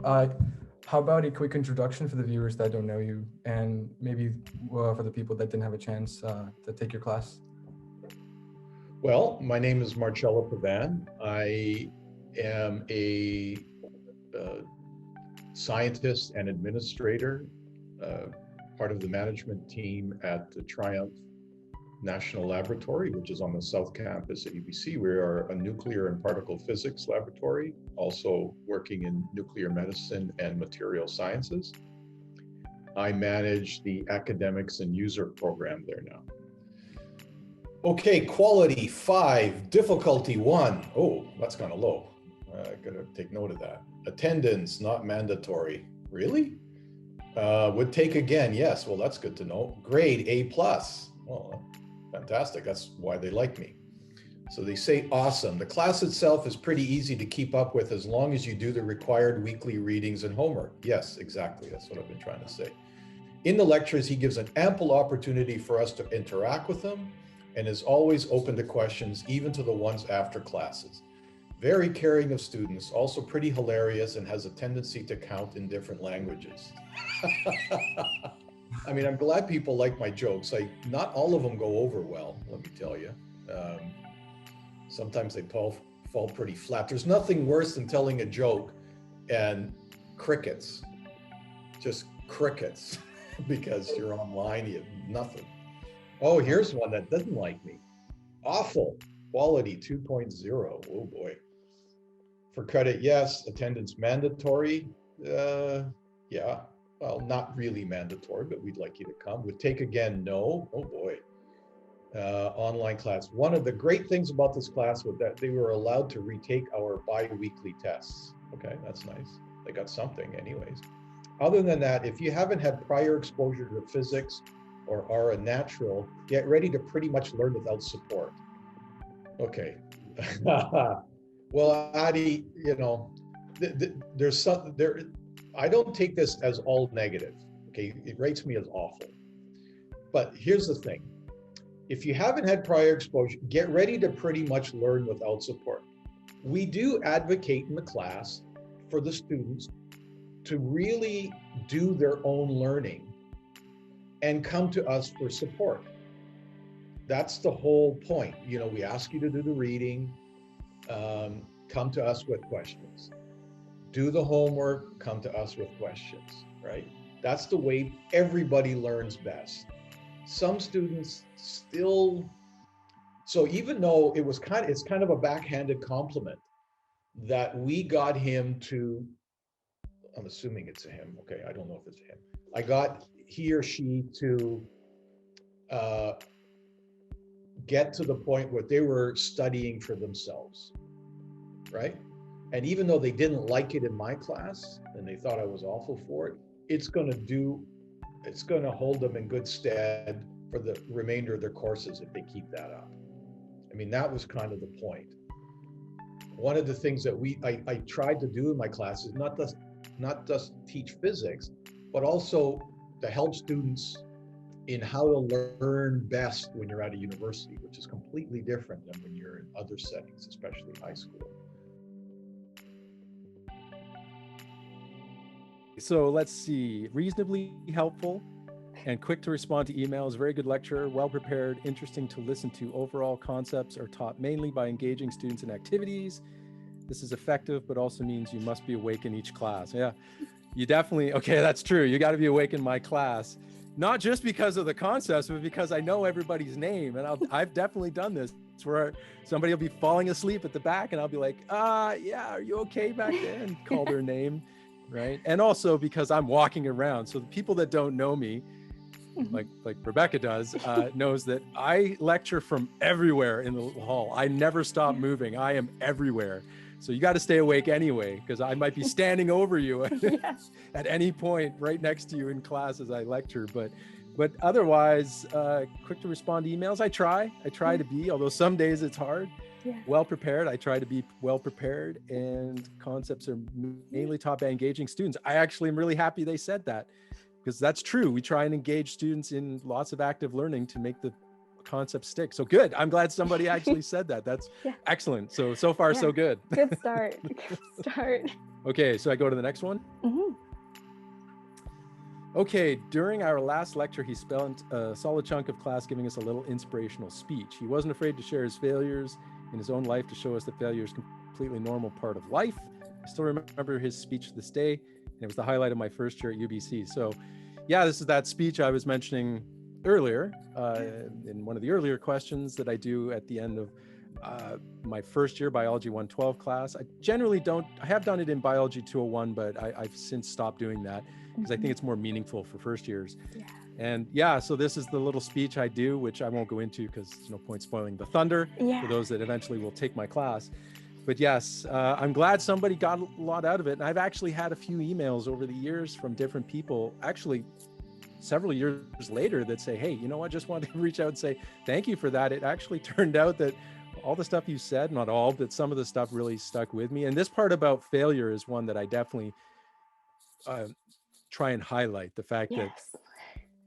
How about a quick introduction for the viewers that don't know you, and maybe for the people that didn't have a chance to take your class? Well, my name is Marcello Pavan. I am a scientist and administrator, part of the management team at the Triumph National Laboratory, which is on the South Campus at UBC. We are a nuclear and particle physics laboratory, also working in nuclear medicine and material sciences. I manage the academics and user program there now. Okay, quality 5, difficulty 1. Oh, that's kind of low. I gotta take note of that. Attendance, not mandatory. Really? Would take again, yes. Well, that's good to know. Grade A+. Well, fantastic. That's why they like me. So they say awesome. The class itself is pretty easy to keep up with as long as you do the required weekly readings and homework. Yes, exactly. That's what I've been trying to say. In the lectures, he gives an ample opportunity for us to interact with them, and is always open to questions, even to the ones after classes. Very caring of students, also pretty hilarious, and has a tendency to count in different languages. I mean, I'm glad people like my jokes. Not all of them go over well, let me tell you. Sometimes they fall pretty flat. There's nothing worse than telling a joke and crickets, just crickets, because you're online, you have nothing. Oh, here's one that doesn't like me. Awful. Quality 2.0. Oh boy. For credit, yes. Attendance mandatory. Yeah. Well, not really mandatory, but we'd like you to come. Would take again, no. Oh boy. Online class. One of the great things about this class was that they were allowed to retake our bi-weekly tests. Okay, that's nice. They got something anyways. Other than that, if you haven't had prior exposure to physics or are a natural, get ready to pretty much learn without support. Okay. Well, Adi, you know, there's something there. I don't take this as all negative. Okay, it rates me as awful. But here's the thing. If you haven't had prior exposure, get ready to pretty much learn without support. We do advocate in the class for the students to really do their own learning and come to us for support. That's the whole point. You know, we ask you to do the reading, come to us with questions. Do the homework, come to us with questions, right? That's the way everybody learns best. Some students still, so even though it's kind of a backhanded compliment that we got him to, I'm assuming it's a him, okay, I don't know if it's a him. I got he or she to get to the point where they were studying for themselves, right? And even though they didn't like it in my class and they thought I was awful for it, it's going to hold them in good stead for the remainder of their courses if they keep that up. I mean, that was kind of the point. One of the things that I tried to do in my classes, not just teach physics, but also to help students in how to learn best when you're at a university, which is completely different than when you're in other settings, especially high school. So let's see, reasonably helpful and quick to respond to emails, very good lecture, well prepared, interesting to listen to. Overall concepts are taught mainly by engaging students in activities. This is effective, but also means you must be awake in each class. Yeah, you definitely, okay, that's true. You got to be awake in my class, not just because of the concepts, but because I know everybody's name. And I've definitely done this. It's where somebody will be falling asleep at the back and I'll be like, yeah, are you okay back there? And call their name, right? And also because I'm walking around. So the people that don't know me, like Rebecca does, knows that I lecture from everywhere in the hall. I never stop moving. I am everywhere. So you got to stay awake anyway, because I might be standing over you at any point right next to you in class as I lecture. But otherwise, quick to respond to emails. I try to be, although some days it's hard. Yeah. Well prepared. I try to be well prepared, and concepts are mainly taught by engaging students. I actually am really happy they said that, because that's true. We try and engage students in lots of active learning to make the concepts stick. So good. I'm glad somebody actually said that. That's excellent. So far, so good. Good start. Good start. Okay, so I go to the next one. Mm-hmm. Okay, during our last lecture, he spent a solid chunk of class giving us a little inspirational speech. He wasn't afraid to share his failures in his own life to show us that failure is a completely normal part of life. I still remember his speech to this day, and it was the highlight of my first year at UBC. So yeah, this is that speech I was mentioning earlier in one of the earlier questions that I do at the end of my first year Biology 112 class. I have done it in Biology 201, but I've since stopped doing that because I think it's more meaningful for first years. Yeah. And yeah, so this is the little speech I do, which I won't go into because there's no point spoiling the thunder for those that eventually will take my class. But yes, I'm glad somebody got a lot out of it. And I've actually had a few emails over the years from different people, actually several years later, that say, hey, you know, I just wanted to reach out and say, thank you for that. It actually turned out that all the stuff you said, not all, but some of the stuff really stuck with me. And this part about failure is one that I definitely try and highlight, the fact that,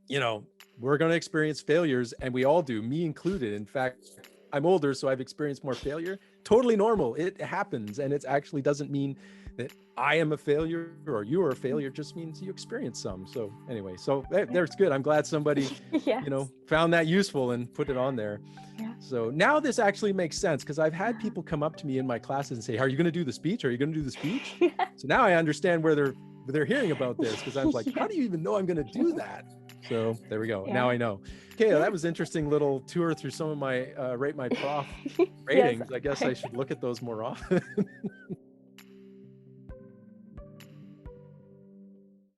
you know, we're going to experience failures, and we all do, me included. In fact, I'm older, so I've experienced more failure. Totally normal. It happens. And it actually doesn't mean that I am a failure or you are a failure. It just means you experience some. So anyway, so there's good. I'm glad somebody, you know, found that useful and put it on there. Yeah. So now this actually makes sense, because I've had people come up to me in my classes and say, are you going to do the speech? Are you going to do the speech? So now I understand where they're hearing about this, because I was like, how do you even know I'm going to do that? So there we go. Now I know. Okay, that was interesting little tour through some of my Rate My Prof ratings. I guess I should look at those more often.